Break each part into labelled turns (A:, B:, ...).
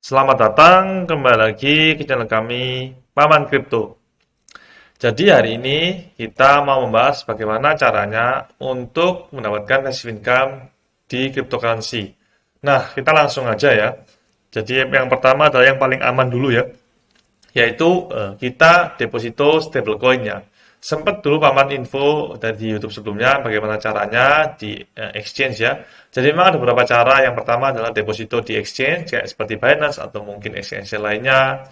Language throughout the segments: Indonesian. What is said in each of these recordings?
A: Selamat datang kembali lagi ke channel kami, Paman Kripto. Jadi hari ini kita mau membahas bagaimana caranya untuk mendapatkan passive income di cryptocurrency. Nah, kita langsung aja ya. Jadi yang pertama adalah yang paling aman dulu ya, yaitu kita deposito stablecoin-nya. Sempat dulu paman info dari YouTube sebelumnya bagaimana caranya di exchange ya. Jadi memang ada beberapa cara. Yang pertama adalah deposito di exchange kayak seperti Binance atau mungkin exchange lainnya.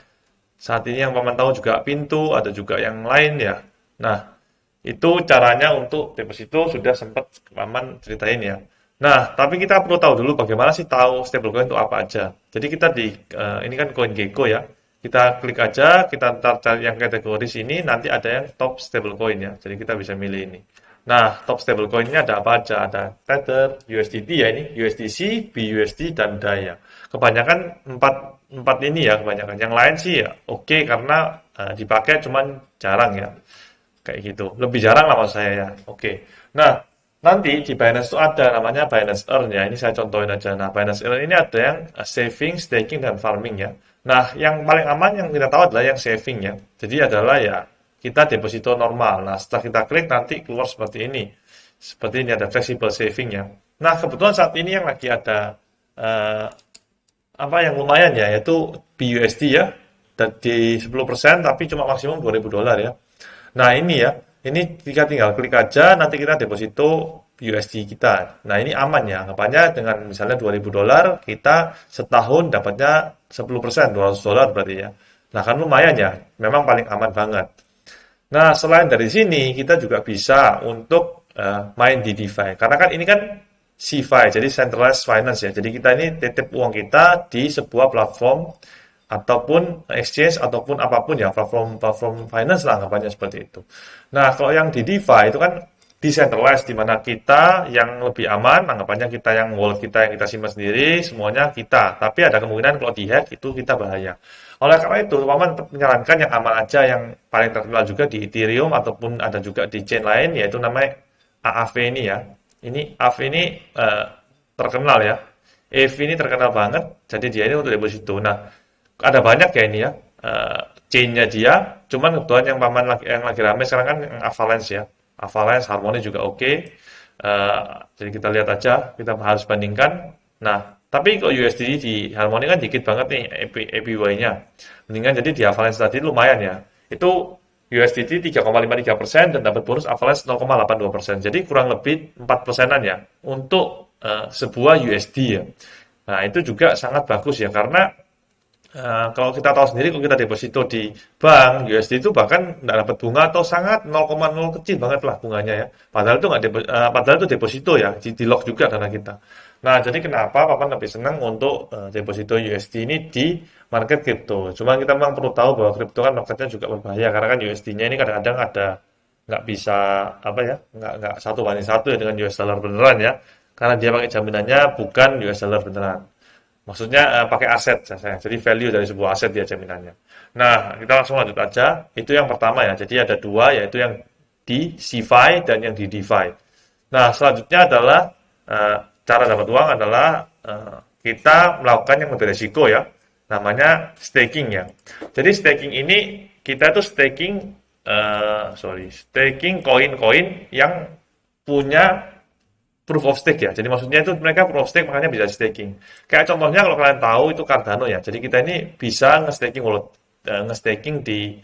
A: Saat ini yang paman tahu juga Pintu, ada juga yang lain ya. Nah, itu caranya untuk deposito sudah sempat paman ceritain ya. Nah, tapi kita perlu tahu dulu bagaimana sih tahu stablecoin itu apa aja. Jadi kita di ini kan CoinGecko ya. Kita klik aja, kita ntar cari yang kategori sini, nanti ada yang top stablecoin ya. Jadi kita bisa milih ini. Nah, top stablecoin-nya ada apa aja? Ada Tether, USDT ya ini, USDC, BUSD, dan DAI ya. Kebanyakan empat ini ya kebanyakan. Yang lain sih ya oke karena dipakai cuman jarang ya. Kayak gitu. Lebih jarang lah maksud saya ya. Oke. Nah, nanti di Binance itu ada namanya Binance Earn ya. Ini saya contohin aja. Nah, Binance Earn ini ada yang saving, staking, dan farming ya. Nah, yang paling aman yang kita tahu adalah yang saving ya. Jadi adalah ya kita deposito normal. Nah, setelah kita klik nanti keluar seperti ini. Seperti ini ada flexible saving ya. Nah, kebetulan saat ini yang lagi ada eh, apa yang lumayan ya, yaitu BUSD ya. Dan di 10% tapi cuma maksimum $2.000 ya. Nah, ini ya. Ini kita tinggal klik aja, nanti kita deposito USD kita. Nah, ini aman ya. Anggapannya dengan misalnya $2.000, kita setahun dapatnya 10%, $200 berarti ya. Nah, kan lumayan ya. Memang paling aman banget. Nah, selain dari sini, kita juga bisa untuk main di DeFi. Karena kan ini kan CeFi, jadi Centralized Finance ya. Jadi kita ini titip uang kita di sebuah platform ataupun exchange ataupun apapun ya, platform finance lah anggapannya seperti itu. Nah, kalau yang di DeFi itu kan decentralized di mana kita yang lebih aman, anggapannya kita yang wallet kita yang kita simpan sendiri, semuanya kita. Tapi ada kemungkinan kalau dihack itu kita bahaya. Oleh karena itu, Paman tetap menyarankan yang aman aja yang paling terkenal juga di Ethereum ataupun ada juga di chain lain yaitu namanya AAV ini ya. Ini AAV ini terkenal ya. EV ini terkenal banget, jadi dia ini untuk deposito. Nah, ada banyak ya ini ya chain-nya dia, cuman kebetulan yang paman lagi yang lagi rame sekarang kan yang Avalanche ya. Avalanche Harmony juga oke. Jadi kita lihat aja, kita harus bandingkan. Nah, tapi kalau USD di Harmony kan dikit banget nih APY-nya. Mendingan jadi di Avalanche tadi lumayan ya. Itu USDT 3,53% dan dapat bonus Avalanche 0,82%. Jadi kurang lebih 4%-an ya untuk sebuah USD ya. Nah, itu juga sangat bagus ya karena kalau kita tahu sendiri, kalau kita deposito di bank USD itu bahkan nggak dapat bunga atau sangat 0,0 kecil banget lah bunganya ya. Padahal itu nggak padahal itu deposito ya, di lock juga dana kita. Nah, jadi kenapa Papan lebih senang untuk deposito USD ini di market kripto. Cuma kita memang perlu tahu bahwa kripto kan marketnya juga berbahaya karena kan USD-nya ini kadang-kadang ada nggak bisa apa ya, nggak satu banding satu ya dengan US dollar beneran ya. Karena dia pakai jaminannya bukan US dollar beneran. Maksudnya pakai aset, jadi value dari sebuah aset dia jaminannya. Nah, kita langsung lanjut aja. Itu yang pertama ya. Jadi ada dua, yaitu yang di CeFi dan yang di DeFi. Nah, selanjutnya adalah cara dapat uang adalah kita melakukan yang lebih resiko ya. Namanya staking ya. Jadi staking ini kita tuh staking koin-koin yang punya proof of stake ya. Jadi maksudnya itu mereka proof of stake makanya bisa staking. Kayak contohnya kalau kalian tahu itu Cardano ya. Jadi kita ini bisa nge-staking wallet, nge-staking di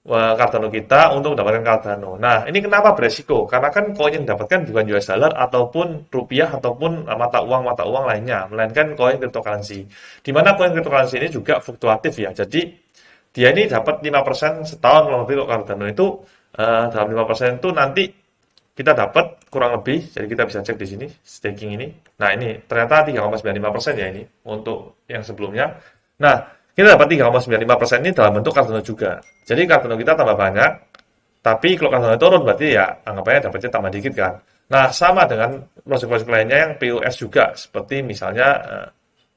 A: Cardano kita untuk mendapatkan Cardano. Nah, ini kenapa beresiko? Karena kan koin yang didapatkan bukan US dollar ataupun rupiah ataupun mata uang lainnya, melainkan koin cryptocurrency. Di mana koin cryptocurrency ini juga fluktuatif ya. Jadi dia ini dapat 5% setahun kalau lebih. Kalau Cardano itu dalam 5% itu nanti kita dapat kurang lebih, jadi kita bisa cek di sini staking ini. Nah, ini ternyata 3,95% ya ini untuk yang sebelumnya. Nah, kita dapat 3,95% ini dalam bentuk Cardano juga. Jadi Cardano kita tambah banyak, tapi kalau Cardano turun berarti ya anggapannya dapatnya tambah dikit kan. Nah, sama dengan project-project lainnya yang POS juga, seperti misalnya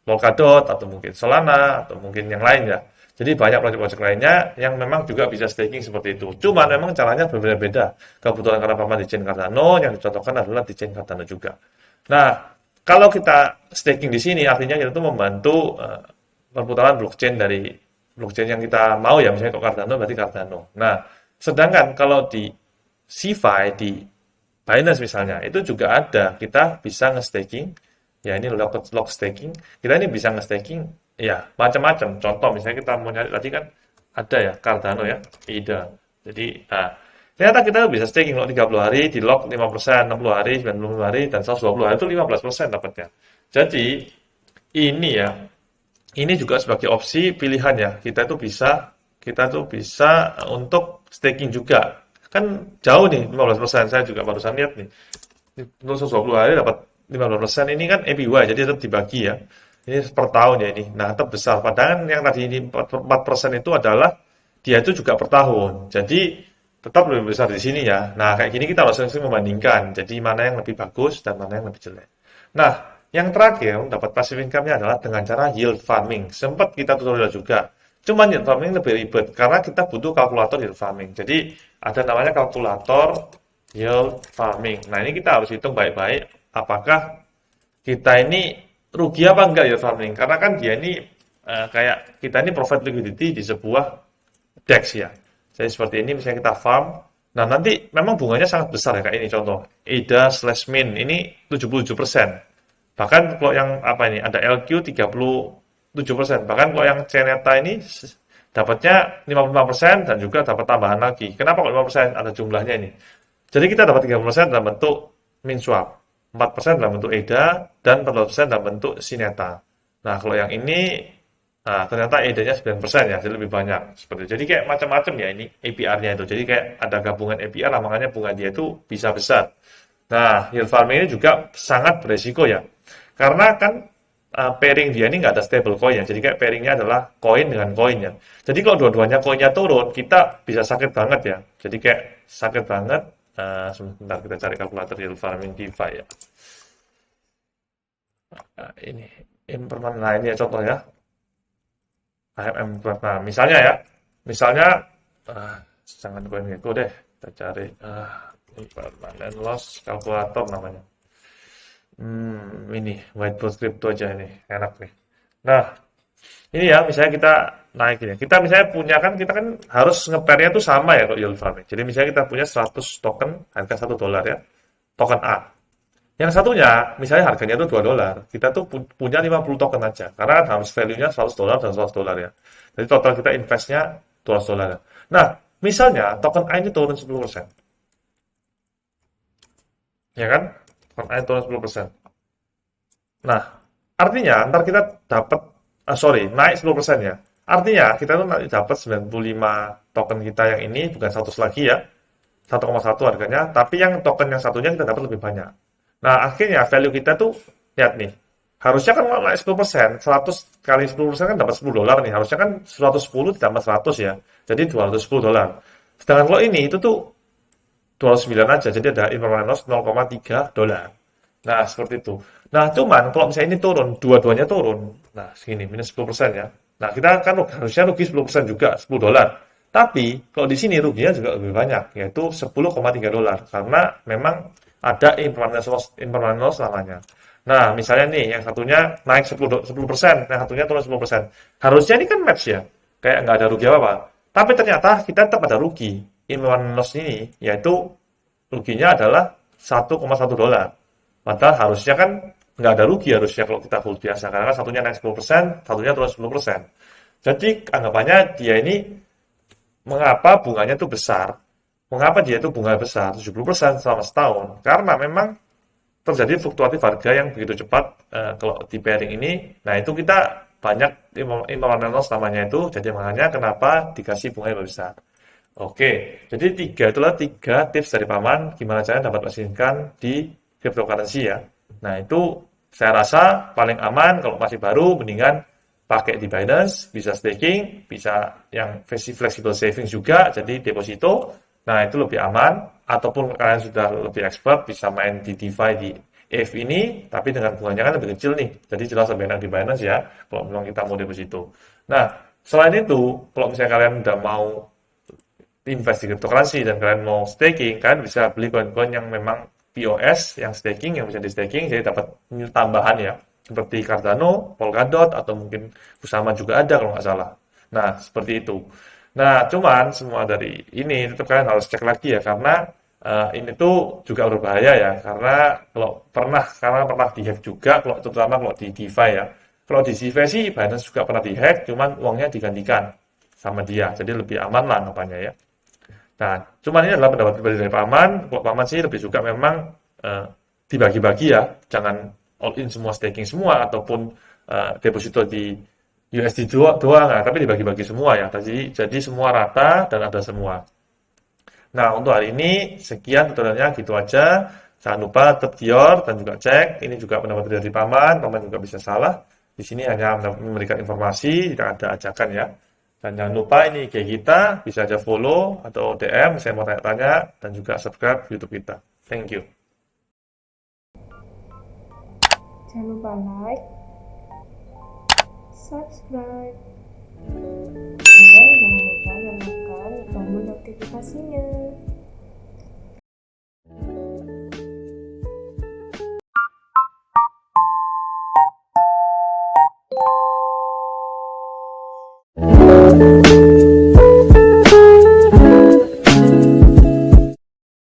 A: Polkadot atau mungkin Solana atau mungkin yang lain ya. Jadi banyak proyek-proyek lainnya yang memang juga bisa staking seperti itu. Cuma memang caranya berbeda-beda. Kebetulan karena paman di chain Cardano, yang dicontohkan adalah di chain Cardano juga. Nah, kalau kita staking di sini artinya kita itu membantu perputaran blockchain dari blockchain yang kita mau ya, misalnya kok Cardano berarti Cardano. Nah, sedangkan kalau di CeFi, di Binance misalnya, itu juga ada, kita bisa nge-staking, ya ini lock staking, kita ini bisa nge-staking, ya macam-macam. Contoh misalnya kita mau nyari tadi kan ada ya Cardano ya, ADA. Jadi, ternyata kita bisa staking lock 30 hari, di lock 5%, 60 hari, 90 hari, dan 120 hari itu 15% dapatnya. Jadi, ini ya, ini juga sebagai opsi pilihan ya. Kita tuh bisa untuk staking juga. Kan jauh nih 15%. Saya juga barusan lihat nih. Untuk 120 hari dapat 15%, ini kan APY, jadi tetap dibagi ya. Ini per tahun ya ini. Nah, tetap besar. Padahal yang tadi ini 4% itu adalah dia itu juga per tahun. Jadi tetap lebih besar di sini ya. Nah, kayak gini kita harus sering membandingkan. Jadi mana yang lebih bagus dan mana yang lebih jelek. Nah, yang terakhir dapat passive income-nya adalah dengan cara yield farming. Sempat kita tutorial juga. Cuman yield farming lebih ribet karena kita butuh kalkulator yield farming. Jadi ada namanya kalkulator yield farming. Nah, ini kita harus hitung baik-baik apakah kita ini rugi apa enggak yield farming. Karena kan dia ini kayak kita ini provide liquidity di sebuah DEX ya. Jadi seperti ini misalnya kita farm. Nah, nanti memang bunganya sangat besar ya kayak ini contoh. ADA/min ini 77%. Bahkan kalau yang apa ini ada LQ 37%. Bahkan kalau yang Ceneta ini dapatnya 55% dan juga dapat tambahan lagi. Kenapa kok 5%? Ada jumlahnya ini. Jadi kita dapat 30% dalam bentuk min swap, 4% dalam bentuk EDA, dan 14% dalam bentuk Sineta. Nah, kalau yang ini, ternyata EDA-nya 9% ya, jadi lebih banyak. Seperti itu. Jadi kayak macam-macam ya ini APR-nya itu. Jadi kayak ada gabungan APR, makanya bunga dia itu bisa besar. Nah, yield farming ini juga sangat beresiko ya. Karena kan pairing dia ini nggak ada stable coin ya. Jadi kayak pairingnya adalah koin dengan koin ya. Jadi kalau dua-duanya koinnya turun, kita bisa sakit banget ya. Jadi kayak sakit banget. Sebentar kita cari kalkulator yield farming DeFi ya. Ini impermanent. Nah, ini ya contoh ya. Nah, misalnya jangan koin itu deh. Kita cari impermanent loss kalkulator namanya. Ini whiteboard crypto aja ini enak nih. Nah, ini ya misalnya kita naik ini. Kita kan harus nge-pair-nya tuh sama ya kalau yield farming. Jadi misalnya kita punya 100 token harga $1 ya. Token A. Yang satunya misalnya harganya itu $2. Kita tuh punya 50 token aja. Karena kan harus value-nya $100 dan $100 ya. Jadi total kita invest-nya $200. Nah, misalnya token A ini turun 10%. Ya kan? Token A turun 10%. Nah, artinya ntar kita dapat naik 10% ya. Artinya kita tuh nanti dapat 95 token kita yang ini bukan 100 lagi ya. 1,1 harganya, tapi yang token yang satunya kita dapat lebih banyak. Nah, akhirnya value kita tuh lihat nih. Harusnya kan kalau naik 10%, 100 kali 10% kan dapat $10 nih. Harusnya kan 110 ditambah 100 ya. Jadi $210. Sedangkan kalau ini itu tuh 209 aja. Jadi ada impermanent loss $0,3. Nah, seperti itu. Nah, cuman kalau misalnya ini turun, dua-duanya turun. Nah, segini, minus 10% ya. Nah, kita kan harusnya rugi 10% juga, $10. Tapi, kalau di sini ruginya juga lebih banyak, yaitu $10,3. Karena memang ada impermanent loss namanya. Nah, misalnya nih, yang satunya naik 10%, yang satunya turun 10%. Harusnya ini kan match ya, kayak nggak ada rugi apa-apa. Tapi ternyata kita tetap ada rugi. Impermanent loss ini, yaitu ruginya adalah $1,1. Padahal harusnya kan nggak ada rugi harusnya kalau kita hold biasa. Karena kan satunya naik 10%, satunya turun 10%. Jadi anggapannya dia ini, mengapa bunganya itu besar? Mengapa dia itu bunga besar, 70% selama setahun? Karena memang terjadi fluktuatif harga yang begitu cepat kalau di pairing ini. Nah, itu kita banyak impermanent loss namanya itu. Jadi makanya kenapa dikasih bunga yang lebih besar. Oke, jadi itulah tiga tips dari Paman gimana caranya dapat menghasilkan di cryptocurrency ya. Nah, itu saya rasa paling aman kalau masih baru mendingan pakai di Binance, bisa staking, bisa yang flexible savings juga, jadi deposito. Nah, itu lebih aman. Ataupun kalian sudah lebih expert, bisa main di DeFi di ETH ini, tapi dengan bunganya kan lebih kecil nih. Jadi jelas lebih enak di Binance ya, kalau memang kita mau deposito. Nah, selain itu, kalau misalnya kalian udah mau invest di cryptocurrency dan kalian mau staking, kalian bisa beli koin-koin yang memang POS, yang staking, yang bisa di staking, jadi dapat tambahan ya. seperti Cardano, Polkadot, atau mungkin Kusama juga ada kalau nggak salah. Nah, seperti itu. Nah, cuman semua dari ini tetap kalian harus cek lagi ya, karena ini tuh juga berbahaya ya, karena pernah dihack juga, terutama kalau di DeFi ya. Kalau di DeFi sih Binance juga pernah dihack, cuman uangnya digantikan sama dia, jadi lebih aman lah namanya ya. Nah, cuman ini adalah pendapat pribadi dari Paman. Kalau Paman sih lebih suka memang eh, dibagi-bagi ya, jangan all in semua staking semua ataupun deposito di USD doang, nah, tapi dibagi-bagi semua ya. Jadi semua rata dan ada semua. Nah, untuk hari ini sekian tutorialnya gitu aja. Jangan lupa tetap dior dan juga cek. Ini juga pendapat dari Paman. Paman juga bisa salah. Di sini hanya memberikan informasi, tidak ada ajakan ya. Dan jangan lupa ini IG kita, bisa aja follow atau DM, saya mau tanya-tanya, dan juga subscribe YouTube kita. Thank you.
B: Jangan lupa like, subscribe, dan jangan lupa nyalakan tombol notifikasinya.